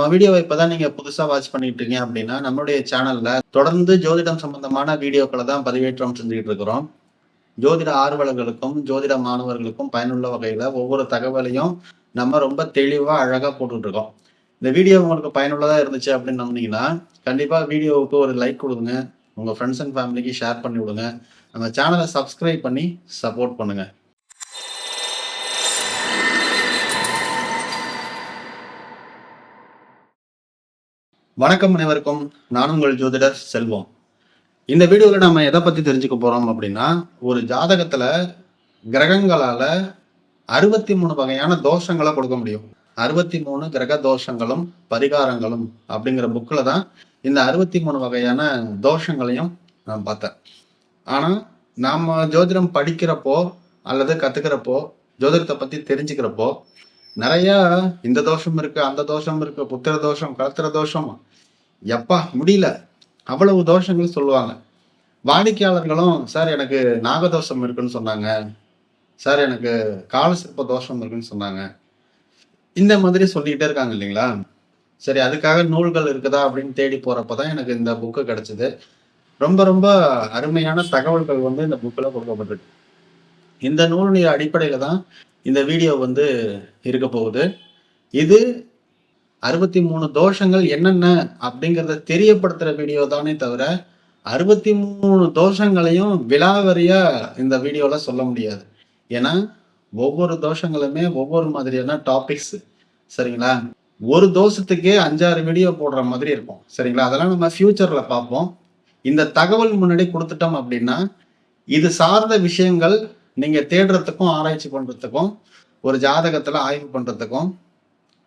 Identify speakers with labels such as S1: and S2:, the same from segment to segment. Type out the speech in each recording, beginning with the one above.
S1: நம்ம வீடியோவை இப்பதான் நீங்க புதுசா வாட்ச் பண்ணிட்டு இருக்கீங்க அப்படின்னா, நம்மளுடைய சேனல்ல தொடர்ந்து ஜோதிடம் சம்பந்தமான வீடியோக்களை தான் பதிவேற்றம் செஞ்சுக்கிட்டு இருக்கிறோம். ஜோதிட ஆர்வலர்களுக்கும், ஜோதிட மாணவர்களுக்கும் பயனுள்ள வகையில ஒவ்வொரு தகவலையும் நம்ம ரொம்ப தெளிவா, அழகா போட்டுட்டு இருக்கோம். இந்த வீடியோ உங்களுக்கு பயனுள்ளதா இருந்துச்சு அப்படின்னு நம்புனீங்கன்னா, கண்டிப்பா வீடியோவுக்கு ஒரு லைக் கொடுங்க. உங்க ஃப்ரெண்ட்ஸ் அண்ட் ஃபேமிலிக்கு ஷேர் பண்ணி விடுங்க. நம்ம சேனலை சப்ஸ்கிரைப் பண்ணி சப்போர்ட் பண்ணுங்க. வணக்கம் அனைவருக்கும். நான் உங்கள் ஜோதிடர் செல்வம். இந்த வீடியோவில் நம்ம எதை பற்றி தெரிஞ்சுக்க போகிறோம் அப்படின்னா, ஒரு ஜாதகத்தில் கிரகங்களால் 63 வகையான தோஷங்களை கொடுக்க முடியும். 63 கிரக தோஷங்களும் பரிகாரங்களும் அப்படிங்கிற புக்கில் தான் இந்த 63 வகையான தோஷங்களையும் நான் பார்த்தேன். ஆனால் நாம் ஜோதிடம் படிக்கிறப்போ அல்லது கற்றுக்கிறப்போ, ஜோதிடத்தை பற்றி தெரிஞ்சுக்கிறப்போ நிறையா இந்த தோஷம் இருக்குது, அந்த தோஷம் இருக்குது, புத்திர தோஷம், கலத்திர தோஷம், எப்பா முடியல அவ்வளவு தோஷங்கள் சொல்லுவாங்க. வாடிக்கையாளர்களும் சார் எனக்கு நாகதோஷம் இருக்குன்னு சொன்னாங்க, சார் எனக்கு காலசிற்ப தோஷம் இருக்குன்னு சொன்னாங்க, இந்த மாதிரி சொல்லிக்கிட்டே இருக்காங்க இல்லைங்களா. சரி, அதுக்காக நூல்கள் இருக்குதா அப்படின்னு தேடி போறப்பதான் எனக்கு இந்த புக்கு கிடைச்சது. ரொம்ப ரொம்ப அருமையான தகவல்கள் இந்த புக்கில் கொடுக்கப்பட்டிருக்கு. இந்த நூலுடைய அடிப்படையில தான் இந்த வீடியோ இருக்க போகுது. இது 63 தோஷங்கள் என்னென்ன அப்படிங்கிறத தெரியப்படுத்துற வீடியோ தானே தவிர 63 தோஷங்களையும் விலாவரியா இந்த வீடியோல சொல்ல முடியாது. ஏன்னா ஒவ்வொரு தோஷங்களுமே ஒவ்வொரு மாதிரியான டாபிக்ஸ். சரிங்களா, ஒரு தோஷத்துக்கே 5-6 வீடியோ போடுற மாதிரி இருக்கும். சரிங்களா, அதெல்லாம் நம்ம ஃபியூச்சர்ல பார்ப்போம். இந்த தகவல் முன்னாடி கொடுத்துட்டோம் அப்படின்னா இது சார்ந்த விஷயங்கள் நீங்க தேடுறதுக்கும் ஆராய்ச்சி பண்றதுக்கும் ஒரு ஜாதகத்துல ஆய்வு பண்றதுக்கும்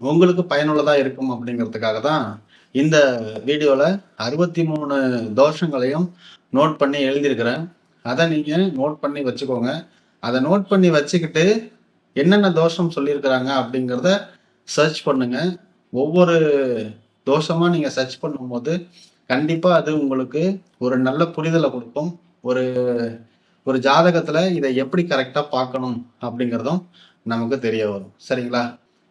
S1: உங்களுக்கு பயனுள்ளதா இருக்கும் அப்படிங்கிறதுக்காக தான் இந்த வீடியோல 63 தோஷங்களையும் நோட் பண்ணி எழுதியிருக்கிறேன். அதை நீங்க நோட் பண்ணி வச்சுக்கோங்க. அதை நோட் பண்ணி வச்சுக்கிட்டு என்னென்ன தோஷம் சொல்லியிருக்கிறாங்க அப்படிங்கிறத சர்ச் பண்ணுங்க. ஒவ்வொரு தோஷமா நீங்க சர்ச் பண்ணும்போது கண்டிப்பா அது உங்களுக்கு ஒரு நல்ல புரிதலை கொடுக்கும். ஒரு ஜாதகத்துல இதை எப்படி கரெக்டா பார்க்கணும் அப்படிங்கிறதும் நமக்கு தெரிய வரும். சரிங்களா,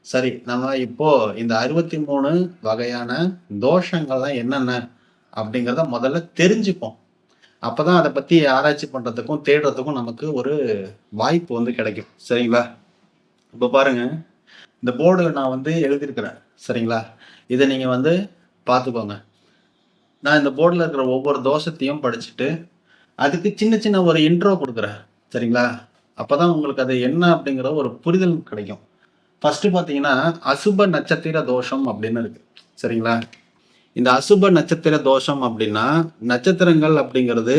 S1: சரி, நம்ம இப்போ இந்த 63 வகையான தோஷங்கள்லாம் என்னென்ன அப்படிங்கிறத முதல்ல தெரிஞ்சுப்போம். அப்பதான் அதை பத்தி ஆராய்ச்சி பண்றதுக்கும் தேடுறதுக்கும் நமக்கு ஒரு வாய்ப்பு கிடைக்கும். சரிங்களா, இப்போ பாருங்க, இந்த போர்டில் நான் எழுதியிருக்கிறேன். சரிங்களா, இதை நீங்க பார்த்துக்கோங்க. நான் இந்த போர்டில் இருக்கிற ஒவ்வொரு தோஷத்தையும் படிச்சுட்டு அதுக்கு சின்ன சின்ன ஒரு இன்ட்ரோ கொடுக்குறேன். சரிங்களா, அப்பதான் உங்களுக்கு அது என்ன அப்படிங்கிற ஒரு புரிதல் கிடைக்கும். ஃபர்ஸ்ட் பார்த்தீங்கன்னா அசுப நட்சத்திர தோஷம் அப்படின்னு இருக்கு. சரிங்களா, இந்த அசுப நட்சத்திர தோஷம் அப்படின்னா நட்சத்திரங்கள் அப்படிங்கிறது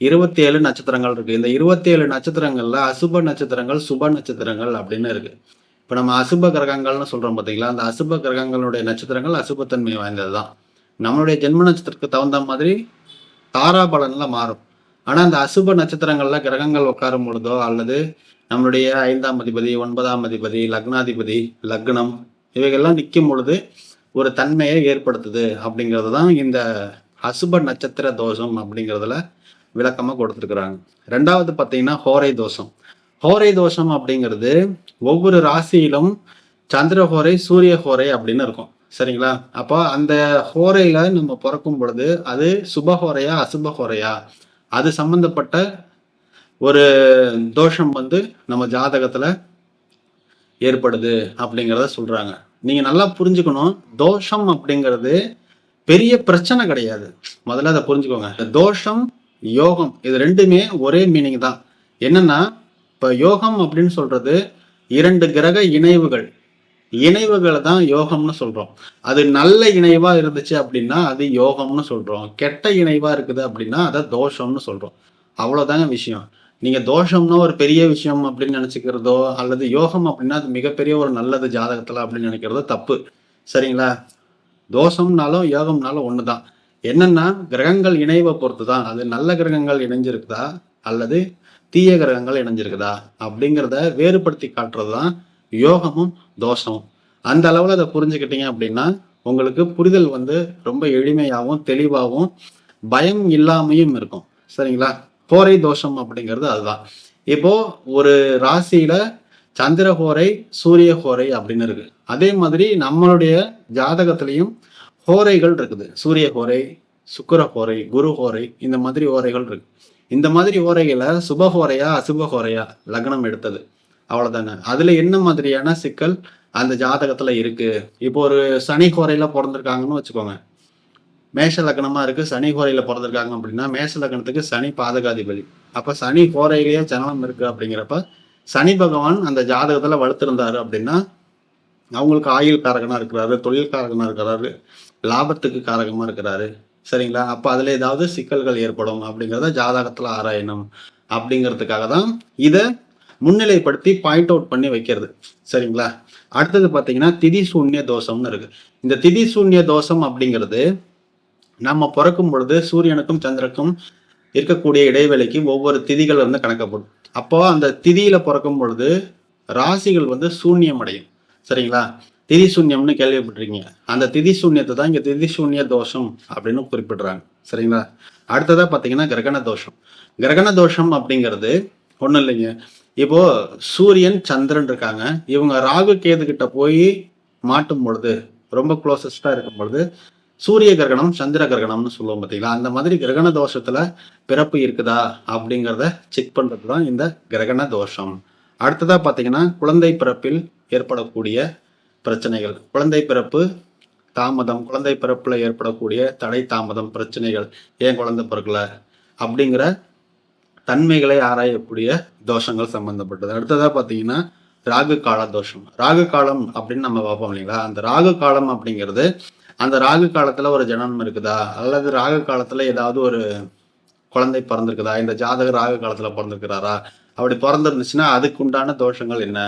S1: 27 நட்சத்திரங்கள் இருக்கு. இந்த 27 நட்சத்திரங்கள்ல அசுப நட்சத்திரங்கள், சுப நட்சத்திரங்கள் அப்படின்னு இருக்கு. இப்போ நம்ம அசுப கிரகங்கள்னு சொல்றோம் பார்த்தீங்களா, அந்த அசுப கிரகங்களுடைய நட்சத்திரங்கள் அசுபத்தன்மை வாய்ந்தது தான். நம்மளுடைய ஜென்ம நட்சத்திரத்துக்கு தகுந்த மாதிரி தாராபலன்ல மாறும். ஆனா அந்த அசுப நட்சத்திரங்கள்ல கிரகங்கள் உட்காரும் பொழுதோ அல்லது நம்மளுடைய 5ஆம் அதிபதி, 9ஆம் அதிபதி, லக்னாதிபதி, லக்னம் இவைகள்லாம் நிற்கும் பொழுது ஒரு தன்மையை ஏற்படுத்துது அப்படிங்கிறது தான் இந்த அசுப நட்சத்திர தோஷம் அப்படிங்கிறதுல விளக்கமா கொடுத்துருக்குறாங்க. ரெண்டாவது பார்த்தீங்கன்னா ஹோரை தோஷம். ஹோரை தோஷம் அப்படிங்கிறது ஒவ்வொரு ராசியிலும் சந்திர ஹோரை, சூரிய ஹோரை அப்படின்னு இருக்கும். சரிங்களா, அப்போ அந்த ஹோரையில நம்ம பிறக்கும் பொழுது அது சுபஹோரையா அசுப ஹோரையா அது சம்பந்தப்பட்ட ஒரு தோஷம் நம்ம ஜாதகத்துல ஏற்படுது அப்படிங்கிறத சொல்றாங்க. நீங்க நல்லா புரிஞ்சுக்கணும், தோஷம் அப்படிங்கிறது பெரிய பிரச்சனை கிடையாது. முதல்ல அதை புரிஞ்சுக்கோங்க. தோஷம், யோகம் இது ரெண்டுமே ஒரே மீனிங் தான். என்னன்னா இப்ப யோகம் அப்படின்னு சொல்றது 2 கிரக இணைவுகளை தான் யோகம்னு சொல்றோம். அது நல்ல இணைவா இருந்துச்சு அப்படின்னா அது யோகம்னு சொல்றோம். கெட்ட இணைவா இருக்குது அப்படின்னா அதை தோஷம்னு சொல்றோம். அவ்வளவுதாங்க விஷயம். நீங்க தோஷம்னா ஒரு பெரிய விஷயம் அப்படின்னு நினைச்சுக்கிறதோ அல்லது யோகம் அப்படின்னா அது மிகப்பெரிய ஒரு நல்லது ஜாதகத்துல அப்படின்னு நினைக்கிறதோ தப்பு. சரிங்களா, தோஷம்னாலும் யோகம்னாலும் ஒண்ணுதான். என்னன்னா கிரகங்கள் இணைவை பொறுத்து தான். அது நல்ல கிரகங்கள் இணைஞ்சிருக்குதா அல்லது தீய கிரகங்கள் இணைஞ்சிருக்குதா அப்படிங்கிறத வேறுபடுத்தி காட்டுறதுதான் யோகமும் தோஷமும். அந்த அளவுல அதை புரிஞ்சுக்கிட்டீங்க அப்படின்னா உங்களுக்கு புரிதல் ரொம்ப எளிமையாகவும் தெளிவாகவும் பயம் இல்லாமையும் இருக்கும். சரிங்களா, ஹோரை தோஷம் அப்படிங்கிறது அதுதான். இப்போ ஒரு ராசியில சந்திர ஹோரை, சூரிய ஹோரை அப்படின்னு இருக்கு. அதே மாதிரி நம்மளுடைய ஜாதகத்திலையும் ஹோரைகள் இருக்குது. சூரிய ஹோரை, சுக்கிர ஹோரை, குரு ஹோரை, இந்த மாதிரி ஹோரைகள் இருக்கு. இந்த மாதிரி ஹோரைகளை சுப ஹோரையா அசுப ஹோரையா லக்னம் எடுத்தது, அவ்வளவுதானே. அதுல என்ன மாதிரியான சிக்கல் அந்த ஜாதகத்துல இருக்கு? இப்போ ஒரு சனி ஹோரையில பிறந்திருக்காங்கன்னு வச்சுக்கோங்க, மேஷ லக்னமா இருக்கு, சனி ஹோரையில பிறந்திருக்காங்க அப்படின்னா மேஷ லக்னத்துக்கு சனி பாதகாதிபதி. அப்ப சனி ஹோரையிலேயே ஜனனம் இருக்கு அப்படிங்கிறப்ப சனி பகவான் அந்த ஜாதகத்துல வலுத்திருந்தாரு அப்படின்னா அவங்களுக்கு ஆயுள் காரகனா இருக்கிறாரு, தொழில் காரகனா இருக்கிறாரு, லாபத்துக்கு காரகமா இருக்கிறாரு, சரிங்களா. அப்ப அதுல ஏதாவது சிக்கல்கள் ஏற்படும் அப்படிங்கிறத ஜாதகத்துல ஆராயணும். அப்படிங்கிறதுக்காக தான் இதை முன்னிலைப்படுத்தி பாயிண்ட் அவுட் பண்ணி வைக்கிறது, சரிங்களா. அடுத்தது பாத்தீங்கன்னா திதி சூன்ய தோஷம்னு இருக்கு. இந்த திதி சூன்ய தோஷம் அப்படிங்கிறது நம்ம பிறக்கும் பொழுது சூரியனுக்கும் சந்திரனுக்கும் இருக்கக்கூடிய இடைவெளிக்கு ஒவ்வொரு திதிகள் வந்து கணக்கப்படும். அப்போ அந்த திதியில பிறக்கும் பொழுது ராசிகள் வந்து சூன்யம் அடையும், சரிங்களா. திதி சூன்யம்னு கேள்விப்பட்டிருக்கீங்க. அந்த திதி சூன்யத்தை தான் இங்க திதி சூன்ய தோஷம் அப்படின்னு குறிப்பிடுறாங்க, சரிங்களா. அடுத்ததா பாத்தீங்கன்னா கிரகண தோஷம். கிரகண தோஷம் அப்படிங்கிறது ஒண்ணும் இல்லைங்க. இப்போ சூரியன் சந்திரன் இருக்காங்க, இவங்க ராகு கேது கிட்ட போய் மாட்டும் பொழுது, ரொம்ப க்ளோசஸ்டா இருக்கும் பொழுது சூரிய கிரகணம் சந்திர கிரகணம்னு சொல்லுவோம் பார்த்தீங்களா. அந்த மாதிரி கிரகண தோஷத்துல பிறப்பு இருக்குதா அப்படிங்கிறத செக் பண்றது தான் இந்த கிரகண தோஷம். அடுத்ததா பாத்தீங்கன்னா குழந்தை பிறப்பில் ஏற்படக்கூடிய பிரச்சனைகள், குழந்தை பிறப்பு தாமதம், குழந்தை பிறப்புல ஏற்படக்கூடிய தடை தாமதம் பிரச்சனைகள், ஏன் குழந்தை பிறக்கல அப்படிங்கிற தன்மைகளை ஆராயக்கூடிய தோஷங்கள் சம்பந்தப்பட்டது. அடுத்ததா பாத்தீங்கன்னா ராகு கால தோஷம். ராகு காலம் அப்படின்னு நம்ம பார்ப்போம் இல்லைங்களா. அந்த ராகு காலம் அப்படிங்கிறது அந்த ராகு காலத்துல ஒரு ஜனனம் இருக்குதா, அல்லது ராகு காலத்துல ஏதாவது ஒரு குழந்தை பிறந்திருக்குதா, இந்த ஜாதகர் ராகு காலத்துல பிறந்திருக்கிறாரா, அப்படி பிறந்திருந்துச்சுன்னா அதுக்கு உண்டான தோஷங்கள் என்ன,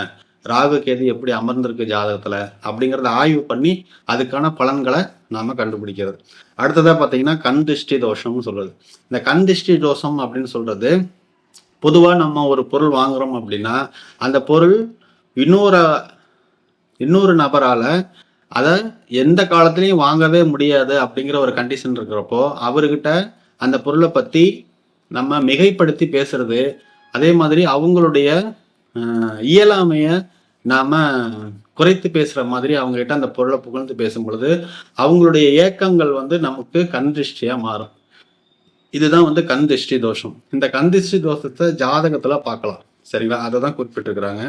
S1: ராகு கேது எப்படி அமர்ந்திருக்கு ஜாதகத்துல அப்படிங்கறத ஆய்வு பண்ணி அதுக்கான பலன்களை நாம கண்டுபிடிக்கிறது. அடுத்ததா பாத்தீங்கன்னா கண் திருஷ்டி தோஷம்னு சொல்றது. இந்த கண் திருஷ்டி தோஷம் அப்படின்னு சொல்றது பொதுவா நம்ம ஒரு பொருள் வாங்குறோம் அப்படின்னா அந்த பொருள் இன்னொரு நபரால அதை எந்த காலத்திலையும் வாங்கவே முடியாது அப்படிங்கிற ஒரு கண்டிஷன் இருக்கிறப்போ அவர்கிட்ட அந்த பொருளை பத்தி நம்ம மிகைப்படுத்தி பேசுறது, அதே மாதிரி அவங்களுடைய இயலாமைய நாம குறைத்து பேசுற மாதிரி அவங்க கிட்ட அந்த பொருளை புகழ்ந்து பேசும் பொழுது அவங்களுடைய ஏக்கங்கள் வந்து நமக்கு கண் திருஷ்டியா மாறும். இதுதான் வந்து கண் திருஷ்டி தோஷம். இந்த கண் திருஷ்டி தோஷத்தை ஜாதகத்துல பார்க்கலாம், சரிங்களா. அதை தான் குறிப்பிட்டிருக்கிறாங்க.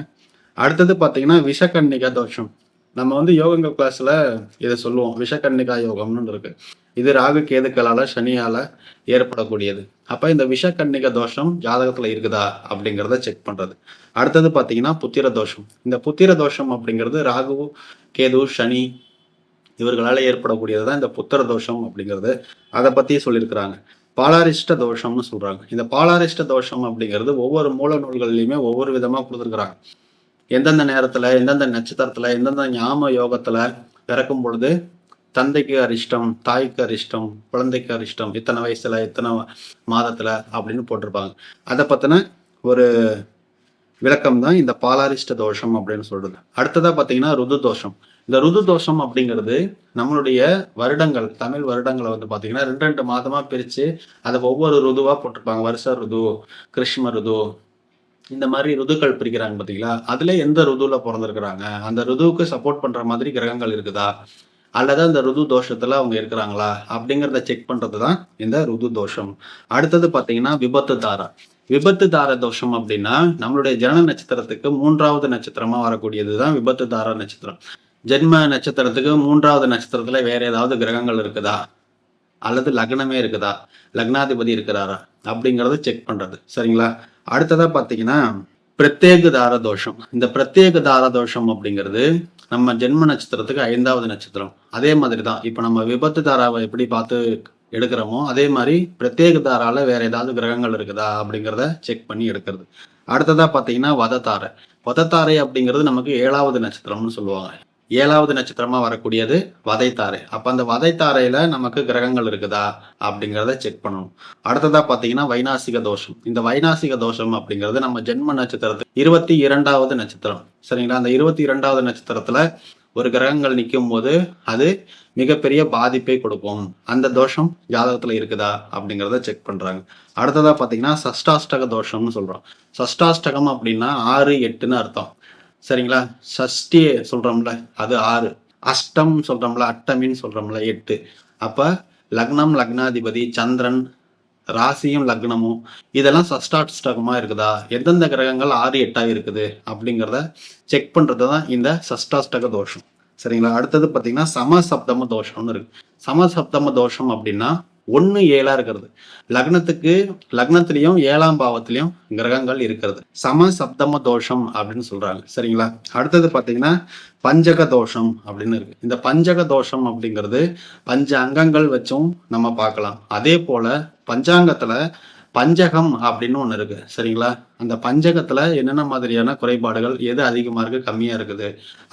S1: அடுத்தது பாத்தீங்கன்னா விஷகன்னிகா தோஷம். நம்ம வந்து யோகங்கள் கிளாஸ்ல இதை சொல்லுவோம், விஷகன்னிகா யோகம்னு இருக்கு. இது ராகு கேதுக்களால சனியால ஏற்படக்கூடியது. அப்ப இந்த விஷகன்னிகா தோஷம் ஜாதகத்துல இருக்குதா அப்படிங்கிறத செக் பண்றது. அடுத்தது பாத்தீங்கன்னா புத்திர தோஷம். இந்த புத்திர தோஷம் அப்படிங்கிறது ராகு கேது சனி இவர்களால ஏற்படக்கூடியதுதான் இந்த புத்திர தோஷம் அப்படிங்கிறது. அதை பத்தி சொல்லியிருக்கிறாங்க. பாலாரிஷ்ட தோஷம்னு சொல்றாங்க. இந்த பாலாரிஷ்ட தோஷம் அப்படிங்கிறது ஒவ்வொரு மூல நூல்கள்லயுமே ஒவ்வொரு விதமா கொடுத்துருக்குறாங்க. எந்தெந்த நேரத்துல, எந்தெந்த நட்சத்திரத்துல, எந்தெந்த ஞாம யோகத்துல பிறக்கும் பொழுது தந்தைக்கு அரிஷ்டம், தாய்க்கு அரிஷ்டம், குழந்தைக்கு அரிஷ்டம், இத்தனை வயசுல இத்தனை மாதத்துல அப்படின்னு போட்டிருப்பாங்க. அதை பத்தின ஒரு விளக்கம் தான் இந்த பாலாரிஷ்ட தோஷம் அப்படின்னு சொல்றது. அடுத்ததா பாத்தீங்கன்னா ருது தோஷம். இந்த ருது தோஷம் அப்படிங்கிறது நம்மளுடைய வருடங்கள், தமிழ் வருடங்களை வந்து பாத்தீங்கன்னா 2 மாதமா பிரிச்சு அதை ஒவ்வொரு ருதுவா போட்டிருப்பாங்க. வருஷ ருது, கிருஷ்ம ருது, இந்த மாதிரி ருதுக்கள் பிரிக்கிறாங்க பாத்தீங்களா. அதுல எந்த ருதுல பிறந்திருக்கிறாங்க, அந்த ருதுவுக்கு சப்போர்ட் பண்ற மாதிரி கிரகங்கள் இருக்குதா, அல்லது அந்த ருது தோஷத்துல அவங்க இருக்கிறாங்களா அப்படிங்கிறத செக் பண்றதுதான் இந்த ருது தோஷம். அடுத்தது பாத்தீங்கன்னா விபத்து தாரா. விபத்து தார தோஷம் அப்படின்னா நம்மளுடைய ஜனன நட்சத்திரத்துக்கு 3வது நட்சத்திரமா வரக்கூடியதுதான் விபத்து தாரா நட்சத்திரம். ஜென்ம நட்சத்திரத்துக்கு 3வது நட்சத்திரத்துல வேற ஏதாவது கிரகங்கள் இருக்குதா, அல்லது லக்னமே இருக்குதா, லக்னாதிபதி இருக்கிறாரா அப்படிங்கறத செக் பண்றது, சரிங்களா. அடுத்ததா பாத்தீங்கன்னா பிரத்யேக தார தோஷம். இந்த பிரத்யேக தார தோஷம் அப்படிங்கிறது நம்ம ஜென்ம நட்சத்திரத்துக்கு 5வது நட்சத்திரம். அதே மாதிரிதான் இப்ப நம்ம விபத்து தாராவை எப்படி பார்த்து எடுக்கிறோமோ அதே மாதிரி பிரத்யேக தாரால வேற ஏதாவது கிரகங்கள் இருக்குதா அப்படிங்கிறத செக் பண்ணி எடுக்கிறது. அடுத்ததா பாத்தீங்கன்னா வதத்தாரை. வதத்தாரை அப்படிங்கிறது நமக்கு 7வது நட்சத்திரம்னு சொல்லுவாங்க. 7வது நட்சத்திரமா வரக்கூடியது வதைத்தாரை. அப்ப அந்த வதைத்தாரையில நமக்கு கிரகங்கள் இருக்குதா அப்படிங்கிறத செக் பண்ணணும். அடுத்ததா பாத்தீங்கன்னா வைநாசிக தோஷம். இந்த வைநாசிக தோஷம் அப்படிங்கிறது நம்ம ஜென்ம நட்சத்திரத்துக்கு 22வது நட்சத்திரம், சரிங்களா. அந்த 22வது நட்சத்திரத்துல ஒரு கிரகங்கள் நிற்கும் போது அது மிகப்பெரிய பாதிப்பை கொடுக்கும். அந்த தோஷம் ஜாதகத்துல இருக்குதா அப்படிங்கிறத செக் பண்றாங்க. அடுத்ததா பாத்தீங்கன்னா சஷ்டாஷ்டக தோஷம்னு சொல்றோம். சஷ்டாஷ்டகம் அப்படின்னா 6, 8ன்னு அர்த்தம். சரிங்களா? சஷ்டி சொல்றோம்ல அது 6, அஷ்டம் சொல்றோம்ல, அட்டமின்னு சொல்றோம்ல 8. அப்ப லக்னம், லக்னாதிபதி, சந்திரன், ராசியும் லக்னமும் இதெல்லாம் சஷ்டாஷ்டகமா இருக்குதா, எந்தெந்த கிரகங்கள் 6, 8ஆ இருக்குது அப்படிங்கிறத செக் பண்றது தான் இந்த சஷ்டாஷ்டக தோஷம். சரிங்களா? அடுத்தது பார்த்தீங்கன்னா சமசப்தம தோஷம்னு இருக்கு. சமசப்தம தோஷம் அப்படின்னா 1, 7ஆ இருக்கிறது. லக்னத்திலையும் 7ஆம் பாவத்திலையும் கிரகங்கள் இருக்கிறது சமசப்தம தோஷம் அப்படின்னு சொல்றாங்க. சரிங்களா? அடுத்தது பார்த்தீங்கன்னா பஞ்சக தோஷம் அப்படின்னு இருக்கு. இந்த பஞ்சக தோஷம் அப்படிங்கிறது 5 அங்கங்கள் வச்சும் நம்ம பார்க்கலாம். அதே போல பஞ்சாங்கத்துல பஞ்சகம் அப்படின்னு ஒண்ணு இருக்கு. சரிங்களா? அந்த பஞ்சகத்துல என்னென்ன மாதிரியான குறைபாடுகள், எது அதிகமா இருக்கு, கம்மியா இருக்குது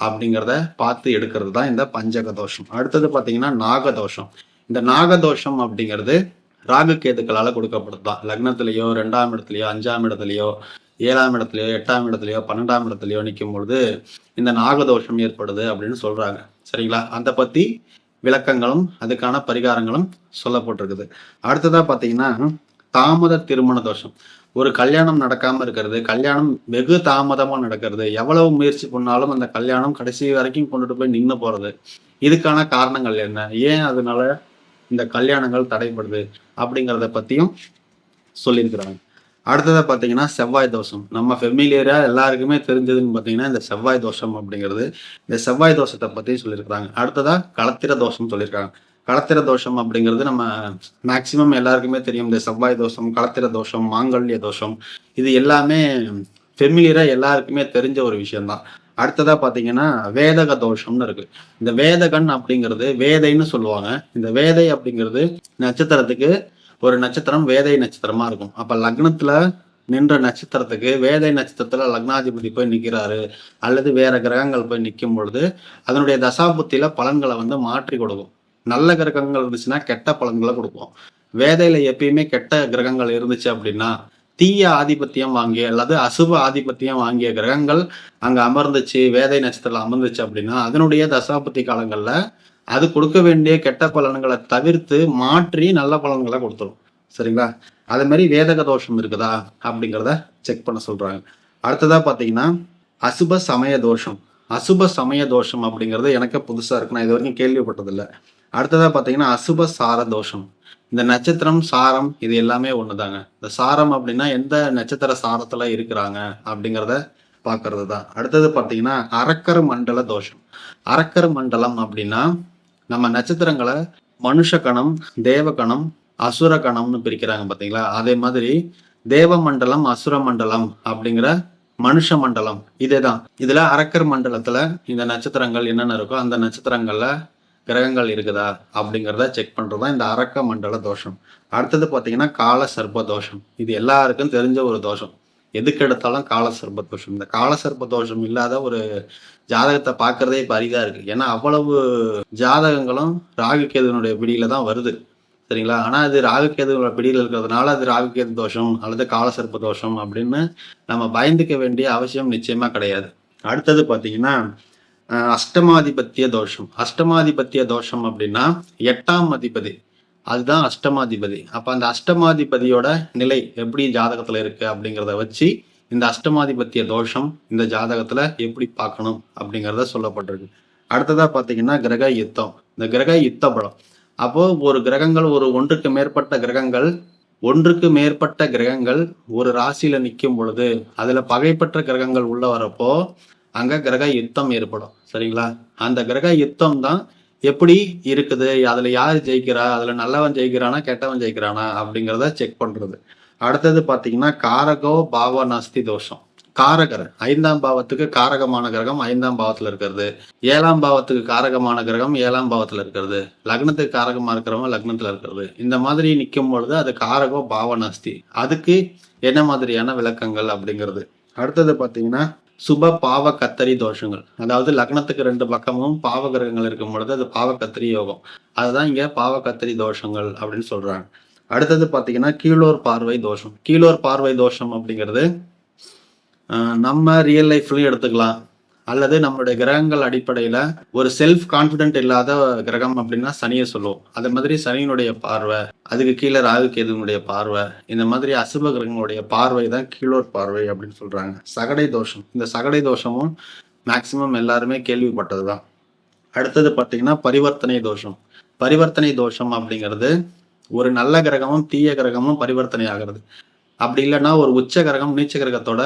S1: அப்படிங்கிறத பார்த்து எடுக்கிறது தான் இந்த பஞ்சக தோஷம். அடுத்தது பார்த்தீங்கன்னா நாகதோஷம். இந்த நாகதோஷம் அப்படிங்கிறது ராகு கேதுக்களால கொடுக்கப்படுதான். லக்னத்திலேயோ 2ஆம் இடத்துலயோ 5ஆம் இடத்துலயோ 7ஆம் இடத்துலயோ 8ஆம் இடத்துலயோ 12ஆம் இடத்துலயோ நிற்கும் பொழுது இந்த நாகதோஷம் ஏற்படுது அப்படின்னு சொல்றாங்க. சரிங்களா? அந்த பத்தி விளக்கங்களும் அதுக்கான பரிகாரங்களும் சொல்லப்பட்டிருக்குது. அடுத்ததா பாத்தீங்கன்னா தாமத திருமண தோஷம். ஒரு கல்யாணம் நடக்காம இருக்கிறது, கல்யாணம் வெகு தாமதமா நடக்கிறது, எவ்வளவு முயற்சி பண்ணாலும் அந்த கல்யாணம் கடைசி வரைக்கும் கொண்டுட்டு போய் நின்று போறது. இதுக்கான காரணங்கள் என்ன, ஏன் அதனால இந்த கல்யாணங்கள் தடைபடுது அப்படிங்கிறத பத்தியும் சொல்லியிருக்கிறாங்க. அடுத்ததா பாத்தீங்கன்னா செவ்வாய் தோஷம். நம்ம ஃபெமிலியரா எல்லாருக்குமே தெரிஞ்சதுன்னு பாத்தீங்கன்னா இந்த செவ்வாய் தோஷம் அப்படிங்கிறது. இந்த செவ்வாய் தோஷத்தை பத்தி சொல்லியிருக்கிறாங்க. அடுத்ததா களத்திர தோஷம் சொல்லியிருக்காங்க. களத்திர தோஷம் அப்படிங்கிறது நம்ம மேக்சிமம் எல்லாருக்குமே தெரியும். இந்த செவ்வாய் தோஷம், களத்திர தோஷம், மாங்கல்ய தோஷம், இது எல்லாமே ஃபெமிலியரா எல்லாருக்குமே தெரிஞ்ச ஒரு விஷயம்தான். அடுத்ததா பாத்தீங்கன்னா வேதக தோஷம்னு இருக்கு. இந்த வேதகன் அப்படிங்கிறது வேதைன்னு சொல்லுவாங்க. இந்த வேதை அப்படிங்கிறது நட்சத்திரத்துக்கு ஒரு நட்சத்திரம் வேதை நட்சத்திரமா இருக்கும். அப்ப லக்னத்துல நின்ற நட்சத்திரத்துக்கு வேதை நட்சத்திரத்துல லக்னாதிபதி போய் நிக்கிறாரு அல்லது வேற கிரகங்கள் போய் நிற்கும் பொழுது அதனுடைய தசாபுத்தியில பலன்களை மாற்றி கொடுக்கும். நல்ல கிரகங்கள் இருந்துச்சுன்னா கெட்ட பலன்களை கொடுக்கும். வேதையில எப்பயுமே கெட்ட கிரகங்கள் இருந்துச்சு அப்படின்னா தீய ஆதிபத்தியம் வாங்கிய அல்லது அசுப ஆதிபத்தியம் வாங்கிய கிரகங்கள் அங்க அமர்ந்துச்சு, வேதை நட்சத்திரத்துல அமர்ந்துச்சு அப்படின்னா அதனுடைய தசாபுத்தி காலங்கள்ல அது கொடுக்க வேண்டிய கெட்ட பலன்களை தவிர்த்து மாற்றி நல்ல பலன்களை கொடுத்துரும். சரிங்களா? அதே மாதிரி வேதக தோஷம் இருக்குதா அப்படிங்கிறத செக் பண்ண சொல்றாங்க. அடுத்ததா பாத்தீங்கன்னா அசுப சமய தோஷம். அசுப சமய தோஷம் அப்படிங்கிறது எனக்கு புதுசா இருக்கு, நான் இது வரைக்கும் கேள்விப்பட்டதில்லை. அடுத்ததா பாத்தீங்கன்னா அசுப சார தோஷம். இந்த நட்சத்திரம் சாரம் இது எல்லாமே ஒண்ணுதாங்க. இந்த சாரம் அப்படின்னா எந்த நட்சத்திர சாரத்துல இருக்கிறாங்க அப்படிங்கிறத பாக்குறது தான். அடுத்தது பாத்தீங்கன்னா அரக்கர் மண்டல தோஷம். அரக்கர் மண்டலம் அப்படின்னா நம்ம நட்சத்திரங்களை மனுஷ கணம், தேவ கணம், அசுர கணம்னு பிரிக்கிறாங்க பாத்தீங்களா? அதே மாதிரி தேவ மண்டலம், அசுர மண்டலம் அப்படிங்கிற மனுஷ மண்டலம் இதேதான். இதுல அரக்கர் மண்டலத்துல இந்த நட்சத்திரங்கள் என்னென்ன இருக்கோ அந்த நட்சத்திரங்கள்ல கிரகங்கள் இருக்குதா அப்படிங்கிறத செக் பண்றதுதான் இந்த அரக்க மண்டல தோஷம். அடுத்தது பாத்தீங்கன்னா கால சர்ப்ப தோஷம். இது எல்லாருக்கும் தெரிஞ்ச ஒரு தோஷம். எதுக்கு எடுத்தாலும் கால சர்ப்ப தோஷம். இந்த கால சர்ப்ப தோஷம் இல்லாத ஒரு ஜாதகத்தை பார்க்கறதே இப்ப அரிதா இருக்கு. ஏன்னா அவ்வளவு ஜாதகங்களும் ராகு கேதுனுடைய பிடியில தான் வருது. சரிங்களா? ஆனா அது ராகு கேதுவோட பிடியில் இருக்கிறதுனால அது ராகு கேது தோஷம் அல்லது கால சர்ப்ப தோஷம் அப்படின்னு நம்ம பயந்துக்க வேண்டிய அவசியம் நிச்சயமா கிடையாது. அடுத்தது பாத்தீங்கன்னா அஷ்டமாதிபத்திய தோஷம். அஷ்டமாதிபத்திய தோஷம் அப்படின்னா 8ஆம் அதிபதி, அதுதான் அஷ்டமாதிபதி. அப்ப அந்த அஷ்டமாதிபதியோட நிலை எப்படி ஜாதகத்துல இருக்கு அப்படிங்கிறத வச்சு இந்த அஷ்டமாதிபத்திய தோஷம் இந்த ஜாதகத்துல எப்படி பார்க்கணும் அப்படிங்கிறத சொல்லப்பட்டிருக்கு. அடுத்ததா பாத்தீங்கன்னா கிரக யுத்தம். இந்த கிரக யுத்த பலம். அப்போ ஒரு கிரகங்கள் ஒன்றுக்கு மேற்பட்ட கிரகங்கள் ஒரு ராசியில நிற்கும் பொழுது அதுல பகைப்பற்ற கிரகங்கள் உள்ள வரப்போ அங்க கிரக யுத்தம் ஏற்படும். சரிங்களா? அந்த கிரக யுத்தம் தான் எப்படி இருக்குது, அதுல யாரு ஜெயிக்கிறா, அதுல நல்லவன் ஜெயிக்கிறானா கெட்டவன் ஜெயிக்கிறானா அப்படிங்கிறத செக் பண்றது. அடுத்தது பாத்தீங்கன்னா காரகோ பாவ நாஸ்தி தோஷம். காரகர் 5ஆம் பாவத்துக்கு காரகமான கிரகம் 5ஆம் பாவத்துல இருக்கிறது, 7ஆம் பாவத்துக்கு காரகமான கிரகம் 7ஆம் பாவத்துல இருக்கிறது, லக்னத்துக்கு காரகமா இருக்கிறவங்க லக்னத்துல இருக்கிறது. இந்த மாதிரி நிற்கும் பொழுது அது காரகோ பாவ நாஸ்தி. அதுக்கு என்ன மாதிரியான விளக்கங்கள் அப்படிங்கிறது. அடுத்தது பாத்தீங்கன்னா சுப பாவ கத்தரி தோஷங்கள். அதாவது லக்னத்துக்கு 2 பக்கமும் பாவ கிரகங்கள் இருக்கும் பொழுது அது பாவ கத்தரி யோகம். அதுதான் இங்க பாவ கத்தரி தோஷங்கள் அப்படின்னு சொல்றாங்க. அடுத்தது பாத்தீங்கன்னா கீழோர் பார்வை தோஷம். கீழோர் பார்வை தோஷம் அப்படிங்கிறது நம்ம ரியல் லைஃப்லயும் எடுத்துக்கலாம் அல்லது நம்மளுடைய கிரகங்கள் அடிப்படையில ஒரு செல்ஃப் கான்பிடென்ட் இல்லாத கிரகம் அப்படின்னா சனியை சொல்லுவோம். அதே மாதிரி சனியினுடைய பார்வை, அதுக்கு கீழே ராகு கேதுனுடைய பார்வை, இந்த மாதிரி அசுப கிரகங்களுடைய பார்வை தான் கீழோர் பார்வை அப்படின்னு சொல்றாங்க. சகடை தோஷம், இந்த சகடை தோஷமும் மேக்சிமம் எல்லாருமே கேள்விப்பட்டதுதான். அடுத்தது பார்த்தீங்கன்னா பரிவர்த்தனை தோஷம். பரிவர்த்தனை தோஷம் அப்படிங்கிறது ஒரு நல்ல கிரகமும் தீய கிரகமும் பரிவர்த்தனை ஆகிறது. அப்படி இல்லைன்னா ஒரு உச்ச கிரகம் நீச்ச கிரகத்தோட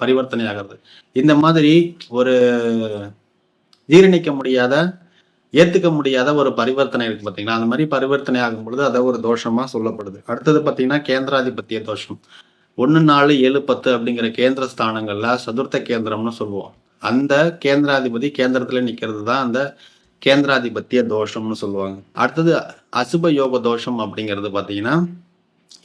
S1: பரிவர்த்தனை ஆகிறது. இந்த மாதிரி ஒரு ஜீரணிக்க முடியாத, ஏத்துக்க முடியாத ஒரு பரிவர்த்தனை இருக்கு பார்த்தீங்களா, அந்த மாதிரி பரிவர்த்தனை ஆகும் பொழுது அதை ஒரு தோஷமா சொல்லப்படுது. அடுத்தது பார்த்தீங்கன்னா கேந்திராதிபத்திய தோஷம். 1, 4, 7, 10 அப்படிங்கிற கேந்திர ஸ்தானங்கள்ல சதுர்த்த கேந்திரம்னு சொல்லுவோம். அந்த கேந்திராதிபதி கேந்திரத்துல நிக்கிறது தான் அந்த கேந்திராதிபத்திய தோஷம்னு சொல்லுவாங்க. அடுத்தது அசுப யோக தோஷம் அப்படிங்கிறது பார்த்தீங்கன்னா,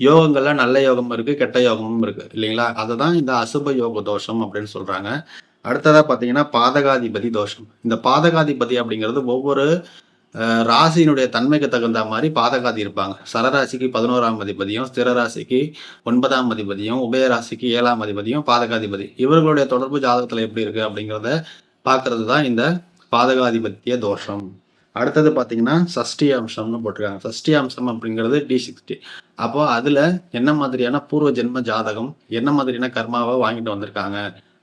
S1: யோகங்கள்ல நல்ல யோகம் இருக்கு, கெட்ட யோகமும் இருக்கு இல்லைங்களா, அதுதான் இந்த அசுப யோக தோஷம் அப்படின்னு சொல்றாங்க. அடுத்ததா பார்த்தீங்கன்னா பாதகாதிபதி தோஷம். இந்த பாதகாதிபதி அப்படிங்கிறது ஒவ்வொரு ராசியினுடைய தன்மைக்கு தகுந்த மாதிரி பாதகாதி இருப்பாங்க. சரராசிக்கு 11ஆம் அதிபதியும், ஸ்திர ராசிக்கு 9ஆம் அதிபதியும், உபயராசிக்கு 7ஆம் அதிபதியும் பாதகாதிபதி. இவர்களுடைய தொடர்பு ஜாதகத்துல எப்படி இருக்கு அப்படிங்கிறத பார்க்கறது தான் இந்த பாதகாதிபத்திய தோஷம். அடுத்தது பார்த்தீங்கன்னா சஷ்டி அம்சம்னு போட்டிருக்காங்க. சஷ்டி அம்சம் அப்படிங்கிறது D60. அப்போ அதுல என்ன மாதிரியான பூர்வ ஜென்ம ஜாதகம், என்ன மாதிரியான கர்மாவை வாங்கிட்டு வந்திருக்காங்க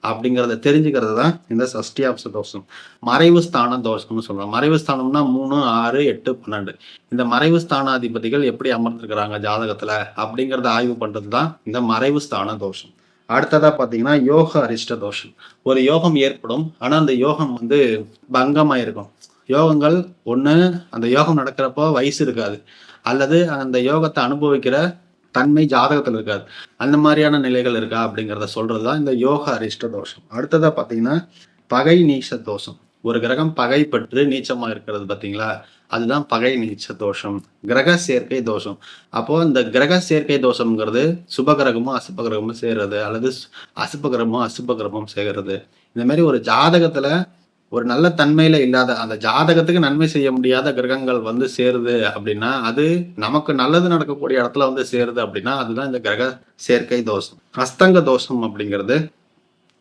S1: அப்படிங்கிறத தெரிஞ்சுக்கிறது தான் இந்த சஷ்டி அம்ச தோஷம். மறைவு ஸ்தான தோஷம்னு சொல்றோம். மறைவு ஸ்தானம்னா 3, 6, 8, 12. இந்த மறைவு ஸ்தானாதிபதிகள் எப்படி அமர்ந்திருக்கிறாங்க ஜாதகத்துல அப்படிங்கிறத ஆய்வு பண்றது தான் இந்த மறைவு ஸ்தான தோஷம். அடுத்ததா பார்த்தீங்கன்னா யோக அரிஷ்ட தோஷம். ஒரு யோகம் ஏற்படும், ஆனா அந்த யோகம் பங்கமாயிருக்கும். யோகங்கள் ஒண்ணு அந்த யோகம் நடக்கிறப்போ வயசு இருக்காது, அல்லது அந்த யோகத்தை அனுபவிக்கிற தன்மை ஜாதகத்துல இருக்காது. அந்த மாதிரியான நிலைகள் இருக்கா அப்படிங்கிறத சொல்றதுதான் இந்த யோக அரிஷ்ட தோஷம். அடுத்ததா பார்த்தீங்கன்னா பகை நீச்ச தோஷம். ஒரு கிரகம் பகை பெற்று நீச்சமா இருக்கிறது பார்த்தீங்களா, அதுதான் பகை நீச்ச தோஷம். கிரக சேர்க்கை தோஷம். அப்போ இந்த கிரக சேர்க்கை தோஷம்ங்கிறது சுப கிரகமும் அசுப கிரகமும் சேர்றது, அல்லது அசுப கிரகமும் அசுப கிரகமும் சேர்றது. இந்த மாதிரி ஒரு ஜாதகத்துல ஒரு நல்ல தன்மையில இல்லாத, அந்த ஜாதகத்துக்கு நன்மை செய்ய முடியாத கிரகங்கள் சேருது அப்படின்னா, அது நமக்கு நல்லது நடக்கக்கூடிய இடத்துல சேருது அப்படின்னா, அதுதான் இந்த கிரக சேர்க்கை தோஷம். அஸ்தங்க தோஷம் அப்படிங்கிறது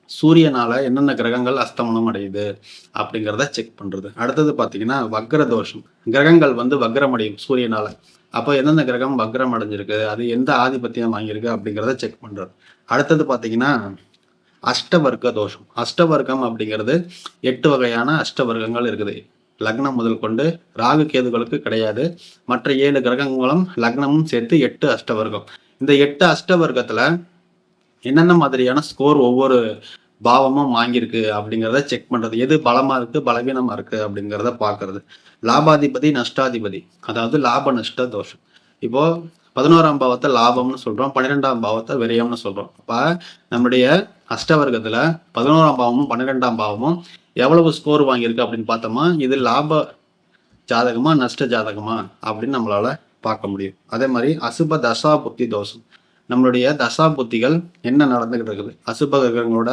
S1: சூரியனால என்னென்ன கிரகங்கள் அஸ்தமனம் அடையுது அப்படிங்கிறத செக் பண்றது. அடுத்தது பாத்தீங்கன்னா வக்ர தோஷம். கிரகங்கள் வக்ரம் அடையும் சூரியனால. அப்போ எந்தெந்த கிரகம் வக்ரம் அடைஞ்சிருக்கு, அது எந்த ஆதிபத்தியம் வாங்கியிருக்கு அப்படிங்கிறத செக் பண்றது. அடுத்தது பாத்தீங்கன்னா அஷ்டவர்க்க தோஷம். அஷ்டவர்க்கம் அப்படிங்கிறது 8 வகையான அஷ்டவர்க்கங்கள் இருக்குது. லக்னம் முதல் கொண்டு ராகு கேதுகளுக்கு கிடையாது. மற்ற 7 கிரகங்களும் லக்னமும் சேர்த்து 8 அஷ்டவர்க்கம். இந்த 8 அஷ்டவர்க்கத்துல என்னென்ன மாதிரியான ஸ்கோர் ஒவ்வொரு பாவமும் வாங்கியிருக்கு அப்படிங்கிறத செக் பண்றது. எது பலமா இருக்கு, பலவீனமா இருக்கு அப்படிங்கிறத பார்க்கறது. லாபாதிபதி நஷ்டாதிபதி, அதாவது லாப நஷ்ட தோஷம். இப்போ 11ஆம் பாவத்தை லாபம்னு சொல்றோம், 12ஆம் பாவத்தை விரயம்னு சொல்றோம். அப்ப நம்முடைய அஷ்டவர்க்கத்துல 11ஆம் பாவமும் 12ஆம் பாவமும் எவ்வளவு ஸ்கோர் வாங்கியிருக்கு அப்படின்னு பார்த்தோமா, இது லாப ஜாதகமா நஷ்ட ஜாதகமா அப்படின்னு நம்மளால பார்க்க முடியும். அதே மாதிரி அசுப தசா புத்தி தோஷம். நம்மளுடைய தசா புத்திகள் என்ன நடந்துகிட்டு இருக்குது, அசுப கிரகங்களோட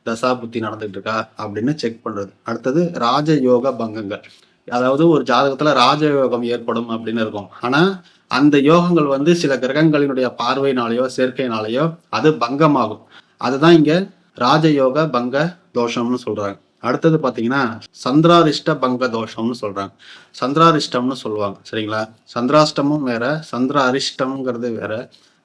S1: தசா புத்தி நடந்துகிட்டு இருக்கா அப்படின்னு செக் பண்றது. அடுத்தது ராஜயோக பங்கங்கள். அதாவது ஒரு ஜாதகத்துல ராஜயோகம் ஏற்படும் அப்படின்னு இருக்கும், ஆனா அந்த யோகங்கள் சில கிரகங்களினுடைய பார்வையினாலேயோ சேர்க்கையினாலேயோ அது பங்கமாகும். அதுதான் இங்க ராஜயோக பங்க தோஷம்னு சொல்றாங்க. அடுத்தது பாத்தீங்கன்னா சந்திராரிஷ்ட பங்க தோஷம்னு சொல்றாங்க. சந்திராரிஷ்டம்னு சொல்லுவாங்க சரிங்களா. சந்திராஷ்டமும் வேற, சந்திர அரிஷ்டம்ங்கிறது வேற.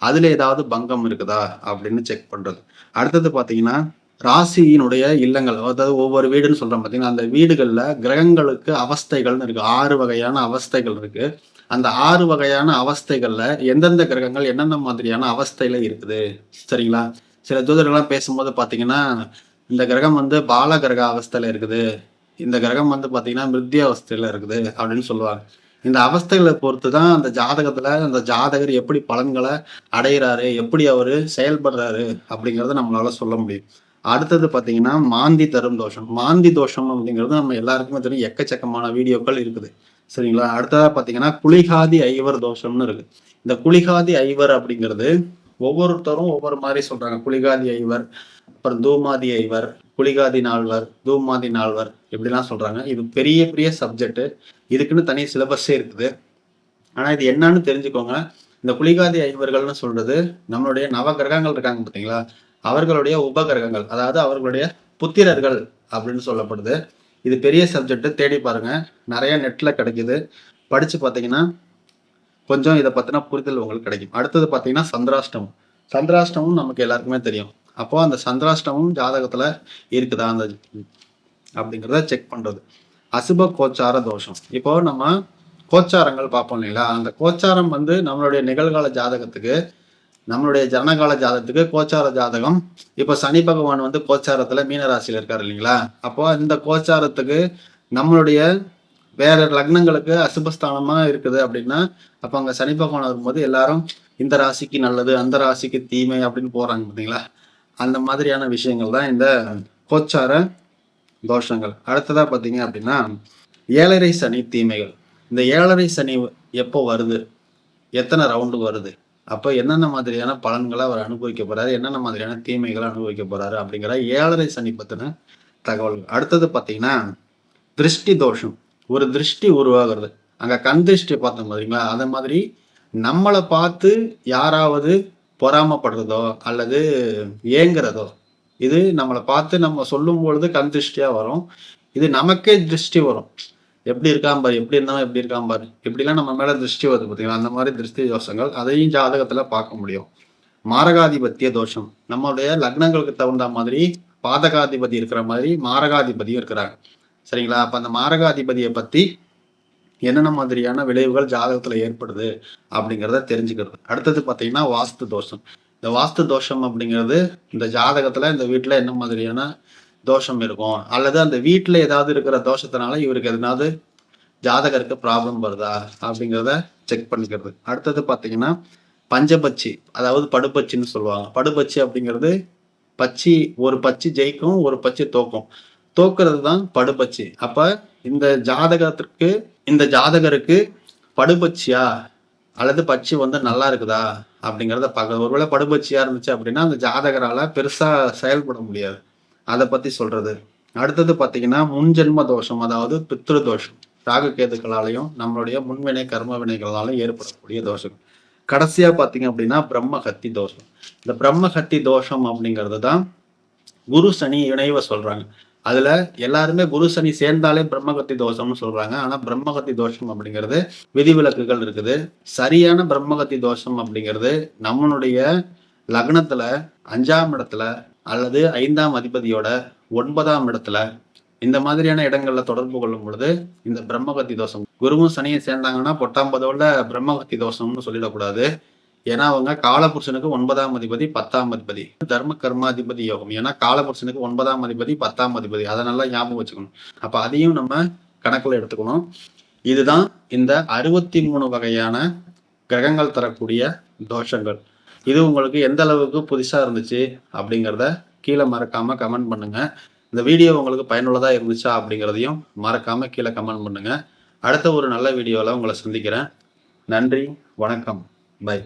S1: அதுல ஏதாவது பங்கம் இருக்குதா அப்படின்னு செக் பண்றது. அடுத்தது பாத்தீங்கன்னா ராசியினுடைய இல்லங்கள், அதாவது ஒவ்வொரு வீடுன்னு சொல்றோம் பாத்தீங்கன்னா, அந்த வீடுகள்ல கிரகங்களுக்கு அவஸ்தைகள்னு இருக்கு. 6 வகையான அவஸ்தைகள் இருக்கு. அந்த 6 வகையான அவஸ்தைகள்ல எந்தெந்த கிரகங்கள் என்னென்ன மாதிரியான அவஸ்தையில இருக்குது சரிங்களா. சில ஜோதிடர்கள்லாம் பேசும்போது பாத்தீங்கன்னா, இந்த கிரகம் பால கிரக அவஸ்தையில இருக்குது, இந்த கிரகம் பாத்தீங்கன்னா மிருத்ய அவஸ்தையில இருக்குது அப்படின்னு சொல்லுவாங்க. இந்த அவஸ்தைகளை பொறுத்து தான் அந்த ஜாதகத்துல அந்த ஜாதகர் எப்படி பலன்களை அடைகிறாரு, எப்படி அவரு செயல்படுறாரு அப்படிங்கிறத நம்மளால சொல்ல முடியும். அடுத்தது பாத்தீங்கன்னா மாந்தி தரும் தோஷம். மாந்தி தோஷம் அப்படிங்கிறது நம்ம எல்லாருக்குமே தெரியும், எக்கச்சக்கமான வீடியோக்கள் இருக்குது சரிங்களா. அடுத்ததா பாத்தீங்கன்னா குளிகாதி ஐவர் தோஷம்னு இருக்கு. இந்த குளிகாதி ஐவர் அப்படிங்கிறது ஒவ்வொருத்தரும் ஒவ்வொரு மாதிரி சொல்றாங்க. குளிகாதி ஐவர், அப்புறம் தூமாதி ஐவர், குளிகாதி நால்வர், தூமாதி நால்வர் இப்படிலாம் சொல்றாங்க. இது பெரிய பெரிய சப்ஜெக்ட், இதுக்குன்னு தனி சிலபஸே இருக்குது. ஆனா இது என்னன்னு தெரிஞ்சுக்கோங்க. இந்த குளிகாதி ஐவர்கள்னு சொல்றது நம்மளுடைய நவ கிரகங்கள் இருக்காங்க பார்த்தீங்களா, அவர்களுடைய உபகிரகங்கள், அதாவது அவர்களுடைய புத்திரர்கள் அப்படின்னு சொல்லப்படுது. இது பெரிய சப்ஜெக்ட், தேடி பாருங்க. நிறைய நெட்ல கிடைக்குது. படிச்சு பார்த்தீங்கன்னா கொஞ்சம் இதை பத்தின புரிதல் உங்களுக்கு கிடைக்கும். அடுத்தது பார்த்தீங்கன்னா சந்திராஷ்டமம். சந்திராஷ்டமம் நமக்கு எல்லாருக்குமே தெரியும். அப்போ அந்த சந்திராஷ்டமம் ஜாதகத்துல இருக்குதா அந்த அப்படிங்கிறத செக் பண்றது. அசுப கோச்சார தோஷம். இப்போ நம்ம கோச்சாரங்கள் பார்ப்போம் இல்லைங்களா? அந்த கோச்சாரம் நம்மளுடைய நிகழ்கால ஜாதகத்துக்கு, நம்மளுடைய ஜனகால ஜாதகத்துக்கு கோச்சார ஜாதகம். இப்போ சனி பகவான் கோச்சாரத்துல மீன ராசியில இருக்காரு இல்லைங்களா? அப்போ இந்த கோச்சாரத்துக்கு நம்மளுடைய வேற லக்னங்களுக்கு அசுபஸ்தானமா இருக்குது அப்படின்னா, அப்ப அங்க சனி பகவான் வரும்போது எல்லாரும் இந்த ராசிக்கு நல்லது, அந்த ராசிக்கு தீமை அப்படின்னு போறாங்க பார்த்தீங்களா? அந்த மாதிரியான விஷயங்கள் தான் இந்த கோச்சார தோஷங்கள். அடுத்ததா பார்த்தீங்க அப்படின்னா ஏழரை சனி தீமைகள். இந்த ஏழரை சனி எப்போ வருது, எத்தனை ரவுண்டு வருது, அப்போ என்னென்ன மாதிரியான பலன்களை அவர் அனுபவிக்க போறாரு, என்னென்ன மாதிரியான தீமைகளை அனுபவிக்க போறாரு அப்படிங்கிற ஏழரை சனி பத்தின தகவல்கள். அடுத்தது பார்த்தீங்கன்னா திருஷ்டி தோஷம். ஒரு திருஷ்டி உருவாகிறது. அங்க கண் திருஷ்டி பார்த்தோம் பாத்தீங்களா? அதே மாதிரி நம்மளை பார்த்து யாராவது பொறாமப்படுறதோ அல்லது ஏங்குறதோ, இது நம்மளை பார்த்து நம்ம சொல்லும் பொழுது கண் திருஷ்டியா வரும். இது நமக்கே திருஷ்டி வரும். எப்படி இருக்கான் பாரு, எப்படி இருந்தாலும் எப்படி இருக்கான் பாரு, இப்படிலாம் நம்ம மேல திருஷ்டி வருது பார்த்தீங்களா? அந்த மாதிரி திருஷ்டி தோஷங்கள் அதையும் ஜாதகத்துல பார்க்க முடியும். மாரகாதிபத்திய தோஷம். நம்மளுடைய லக்னங்களுக்கு தகுந்த மாதிரி பாதகாதிபதி இருக்கிற மாதிரி மாரகாதிபதியும் இருக்கிறாங்க. சரிங்களா? அப்ப அந்த மாரகாதிபதியை பத்தி என்னென்ன மாதிரியான விளைவுகள் ஜாதகத்துல ஏற்படுது அப்படிங்கிறத தெரிஞ்சுக்கிறது. அடுத்தது பார்த்தீங்கன்னா வாஸ்து தோஷம். இந்த வாஸ்து தோஷம் அப்படிங்கிறது இந்த ஜாதகத்துல இந்த வீட்டுல என்ன மாதிரியான தோஷம் இருக்கும், அல்லது அந்த வீட்டுல ஏதாவது இருக்கிற தோஷத்தினால இவருக்கு எதனாவது ஜாதகருக்கு ப்ராப்ளம் வருதா அப்படிங்கிறத செக் பண்ணிக்கிறது. அடுத்தது பார்த்தீங்கன்னா பஞ்சபட்சி, அதாவது படுபட்சின்னு சொல்லுவாங்க. படுபட்சி அப்படிங்கிறது பச்சி, ஒரு பச்சி ஜெயிக்கும், ஒரு பச்சி தோக்கும். தோக்குறது தான் படுபட்சி. அப்ப இந்த ஜாதகருக்கு படுபட்சியா அல்லது பட்சி நல்லா இருக்குதா அப்படிங்கிறத பார்க்க. ஒருவேளை படுபட்சியா இருந்துச்சு அப்படின்னா அந்த ஜாதகரால பெருசா செயல்பட முடியாது. அதை பத்தி சொல்றது. அடுத்தது பார்த்தீங்கன்னா முன்ஜென்ம தோஷம், அதாவது பித்ரு தோஷம். ராகு கேதுக்களாலையும் நம்மளுடைய முன்வினை கர்ம வினைகளாலும் ஏற்படக்கூடிய தோஷம். கடைசியா பார்த்தீங்க அப்படின்னா பிரம்மஹத்தி தோஷம். இந்த பிரம்மஹத்தி தோஷம் அப்படிங்கிறது தான் குரு சனி இணைவை சொல்றாங்க. அதுல எல்லாருமே குரு சனி சேர்ந்தாலே பிரம்மகத்தி தோஷம்னு சொல்றாங்க. ஆனா பிரம்மகத்தி தோஷம் அப்படிங்கிறது விதிவிலக்குகள் இருக்குது. சரியான பிரம்மகத்தி தோஷம் அப்படிங்கிறது நம்மளுடைய லக்னத்துல 5ஆம் இடத்துல அல்லது 5ஆம் அதிபதியோட 9ஆம் இடத்துல இந்த மாதிரியான இடங்கள்ல தொடர்பு கொள்ளும் பொழுது இந்த பிரம்மகத்தி தோஷம். குருவும் சனியை சேர்ந்தாங்கன்னா பொட்டாம்பதோட பிரம்மகத்தி தோஷம்னு சொல்லிடக்கூடாது. ஏன்னா அவங்க காலபுருஷனுக்கு 9ஆம் அதிபதி 10ஆம் அதிபதி, தர்ம கர்மாதிபதி யோகம். ஏன்னா காலபுருஷனுக்கு 9ஆம் அதிபதி 10ஆம் அதிபதி, அதை நல்லா ஞாபகம் வச்சுக்கணும். அப்ப அதையும் நம்ம கணக்குல எடுத்துக்கணும். இதுதான் இந்த 63 வகையான கிரகங்கள் தரக்கூடிய தோஷங்கள். இது உங்களுக்கு எந்த அளவுக்கு புதுசா இருந்துச்சு அப்படிங்கிறத கீழே மறக்காம கமெண்ட் பண்ணுங்க. இந்த வீடியோ உங்களுக்கு பயனுள்ளதா இருந்துச்சா அப்படிங்கிறதையும் மறக்காம கீழே கமெண்ட் பண்ணுங்க. அடுத்த ஒரு நல்ல வீடியோல உங்களை சந்திக்கிறேன். நன்றி, வணக்கம், பை.